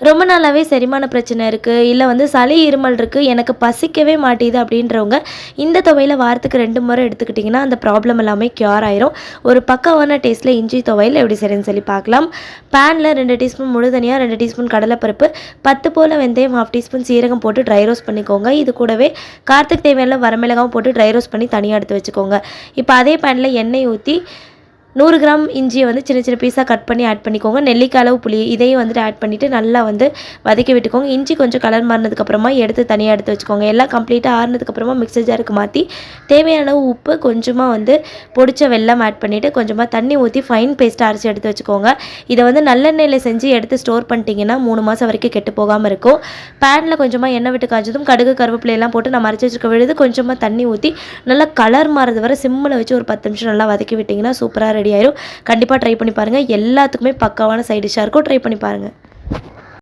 ரொம்ப நாளாகவே செரிமான பிரச்சனை இருக்குது, இல்லை வந்து சளி இருமல் இருக்குது, எனக்கு பசிக்கவே மாட்டேது அப்படின்றவங்க இந்த துவையில் வாரத்துக்கு 2 முறை எடுத்துக்கிட்டிங்கன்னா அந்த ப்ராப்ளம் எல்லாமே க்யூர் ஆயிரும். ஒரு பக்காவான டேஸ்ட்டில் இஞ்சி துவையில் எப்படி செய்யணும்னு சொல்லி பார்க்கலாம். பேனில் 2 டீஸ்பூன் முழு தனியாக, 2 டீஸ்பூன் கடலைப்பருப்பு, 10 போல் வெந்தயம், 1/2 டீஸ்பூன் சீரகம் போட்டு ட்ரை ரோஸ்ட் பண்ணிக்கோங்க. இது கூடவே காரத்துக்கு தேவையான வரமிளகாவும் போட்டு ட்ரை ரோஸ்ட் பண்ணி தனியாக எடுத்து வச்சுக்கோங்க. இப்போ அதே பேனில் எண்ணெய் ஊற்றி 100 கிராம் இஞ்சியை வந்து சின்ன சின்ன பீஸாக கட் பண்ணி ஆட் பண்ணிக்கோங்க. நெல்லிக்காய் அளவு புளி இதையும் வந்துட்டு ஆட் பண்ணிவிட்டு நல்லா வந்து வதக்கி விட்டுக்கோங்க. இஞ்சி கொஞ்சம் கலர் மாறினதுக்கப்புறமா எடுத்து தனியாக எடுத்து வச்சுக்கோங்க. எல்லாம் கம்ப்ளீட்டாக ஆறுனதுக்கப்புறமா மிக்சர் ஜாருக்கு மாற்றி தேவையான அளவு உப்பு, கொஞ்சமாக வந்து பொடிச்ச வெல்லம் ஆட் பண்ணிவிட்டு கொஞ்சமாக தண்ணி ஊற்றி ஃபைன் பேஸ்ட்டாக அரைச்சி எடுத்து வச்சுக்கோங்க. இதை வந்து நல்லெண்ணெயில் செஞ்சு எடுத்து ஸ்டோர் பண்ணிட்டீங்கன்னா 3 மாதம் வரைக்கும் கெட்டு போகாமல் இருக்கும். பேனில் கொஞ்சமாக எண்ணெய் விட்டு காய்ச்சதும் கடுகு கருவேப்பிலையெல்லாம் போட்டு நம்ம அரைச்சி வச்சுக்க விழுது கொஞ்சமாக தண்ணி ஊற்றி நல்லா கலர் மாறது வரை சிம்மில் வச்சு ஒரு 10 நிமிஷம் நல்லா வதக்கி விட்டிங்கன்னா சூப்பராக ரெடி ஆயிரும். கண்டிப்பாக ட்ரை பண்ணி பாருங்கள். எல்லாத்துக்குமே பக்காவான சைட் டிஷ்ஷாக இருக்கும். ட்ரை பண்ணி பாருங்கள்.